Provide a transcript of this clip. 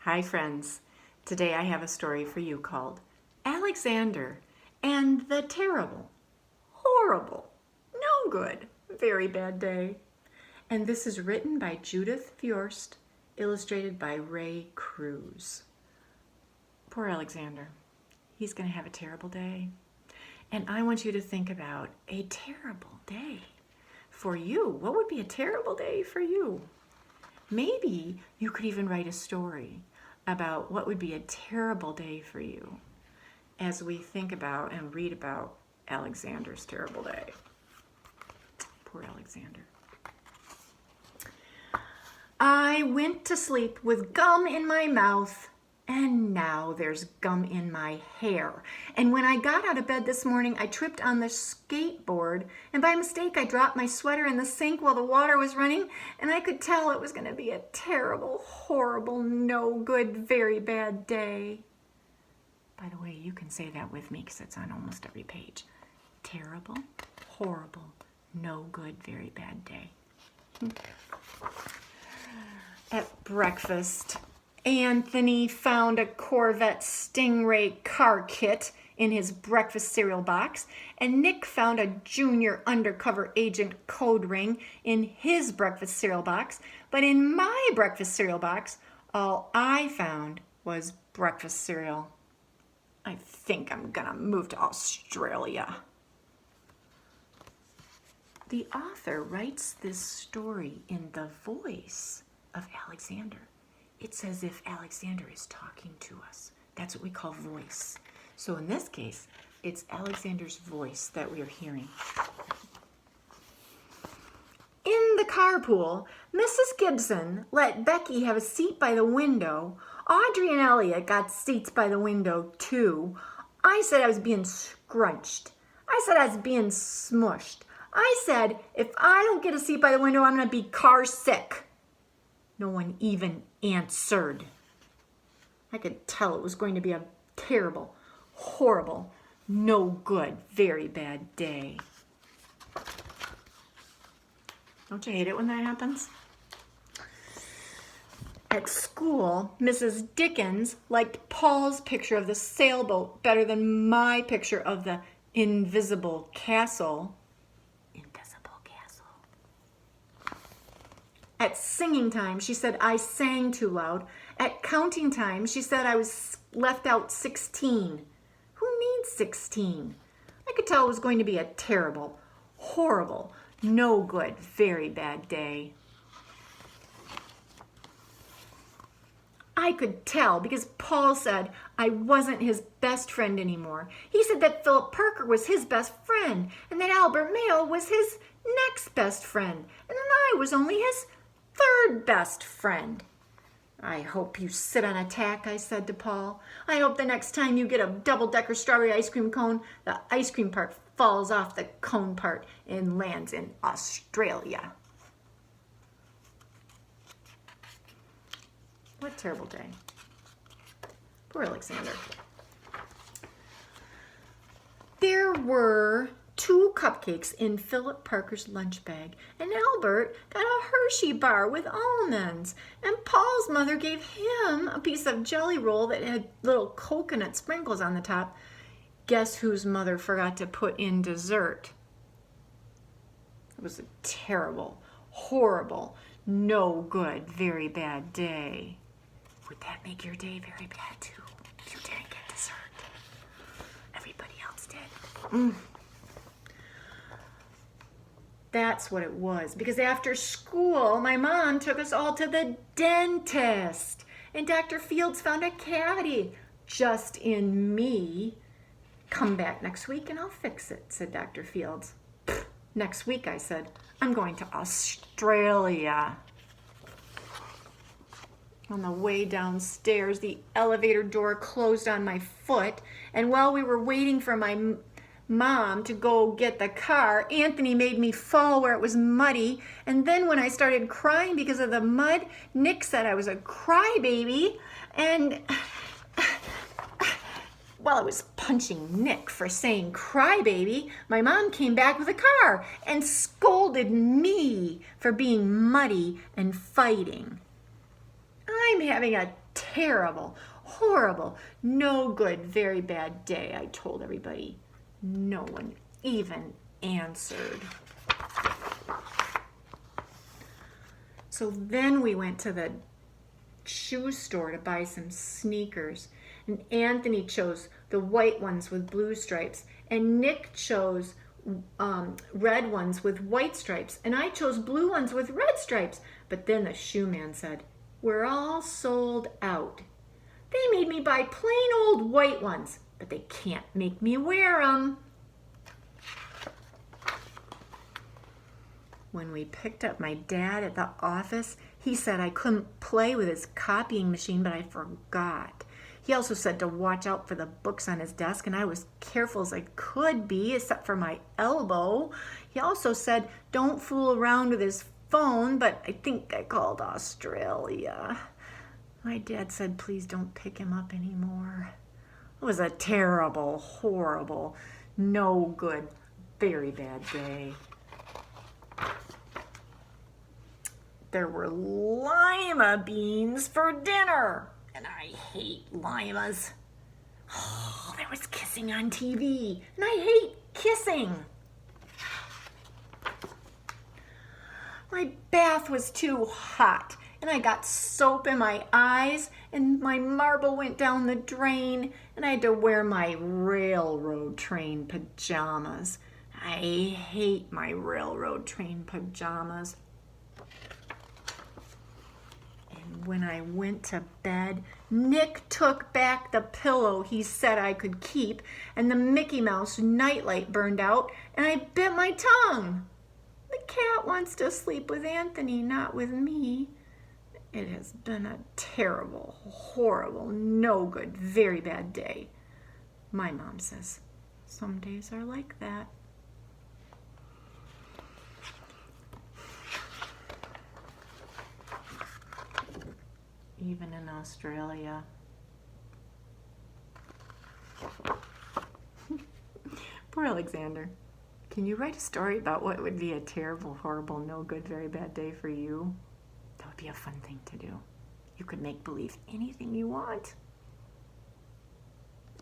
Hi friends, today I have a story for you called Alexander and the Terrible, Horrible, No Good, Very Bad Day. And this is written by Judith Viorst, illustrated by Cruz. Poor Alexander, he's going to have a terrible day. And I want you to think about a terrible day for you. What would be a terrible day for you? Maybe you could even write a story about what would be a terrible day for you as we think about and read about Alexander's terrible day. Poor Alexander. I went to sleep with gum in my mouth, and now there's gum in my hair. And when I got out of bed this morning, I tripped on the skateboard, and by mistake, I dropped my sweater in the sink while the water was running, and I could tell it was going to be a terrible, horrible, no good, very bad day. By the way, you can say that with me because it's on almost every page. Terrible, horrible, no good, very bad day. At breakfast, Anthony found a Corvette Stingray car kit in his breakfast cereal box, and Nick found a junior undercover agent code ring in his breakfast cereal box. But in my breakfast cereal box, all I found was breakfast cereal. I think I'm gonna move to Australia. The author writes this story in the voice of Alexander. It's as if Alexander is talking to us. That's what we call voice. So in this case, it's Alexander's voice that we are hearing. In the carpool, Mrs. Gibson let Becky have a seat by the window. Audrey and Elliot got seats by the window too. I said I was being scrunched. I said I was being smushed. I said, if I don't get a seat by the window, I'm going to be car sick. No one even answered. I could tell it was going to be a terrible, horrible, no good, very bad day. Don't you hate it when that happens? At school, Mrs. Dickens liked Paul's picture of the sailboat better than my picture of the invisible castle. At singing time, she said I sang too loud. At counting time, she said I was left out 16. Who needs 16? I could tell it was going to be a terrible, horrible, no good, very bad day. I could tell because Paul said I wasn't his best friend anymore. He said that Philip Parker was his best friend and that Albert Mayo was his next best friend and then I was only his third best friend. I hope you sit on a tack, I said to Paul. I hope the next time you get a double-decker strawberry ice cream cone, the ice cream part falls off the cone part and lands in Australia. What a terrible day. Poor Alexander. There were 2 cupcakes in Philip Parker's lunch bag, and Albert got a Hershey bar with almonds, and Paul's mother gave him a piece of jelly roll that had little coconut sprinkles on the top. Guess whose mother forgot to put in dessert? It was a terrible, horrible, no good, very bad day. Would that make your day very bad too, if you didn't get dessert? Everybody else did. That's what it was, because after school, my mom took us all to the dentist, and Dr. Fields found a cavity just in me. Come back next week and I'll fix it, said Dr. Fields. Next week, I said, I'm going to Australia. On the way downstairs, the elevator door closed on my foot, and while we were waiting for my Mom to go get the car, Anthony made me fall where it was muddy, and then when I started crying because of the mud, Nick said I was a crybaby, and while I was punching Nick for saying crybaby, my mom came back with a car and scolded me for being muddy and fighting. I'm having a terrible, horrible, no good, very bad day, I told everybody. No one even answered. So then we went to the shoe store to buy some sneakers. And Anthony chose the white ones with blue stripes. And Nick chose red ones with white stripes. And I chose blue ones with red stripes. But then the shoe man said, "We're all sold out. They made me buy plain old white ones, but they can't make me wear them." When we picked up my dad at the office, he said I couldn't play with his copying machine, but I forgot. He also said to watch out for the books on his desk, and I was careful as I could be, except for my elbow. He also said don't fool around with his phone, but I think I called Australia. My dad said please don't pick him up anymore. It was a terrible, horrible, no good, very bad day. There were lima beans for dinner, and I hate limas. Oh, there was kissing on TV, and I hate kissing. My bath was too hot, and I got soap in my eyes, and my marble went down the drain, and I had to wear my railroad train pajamas. I hate my railroad train pajamas. When I went to bed, Nick took back the pillow he said I could keep, and the Mickey Mouse nightlight burned out, and I bit my tongue. The cat wants to sleep with Anthony, not with me. It has been a terrible, horrible, no good, very bad day. My mom says some days are like that. Even in Australia. Poor Alexander. Can you write a story about what would be a terrible, horrible, no good, very bad day for you? That would be a fun thing to do. You could make believe anything you want.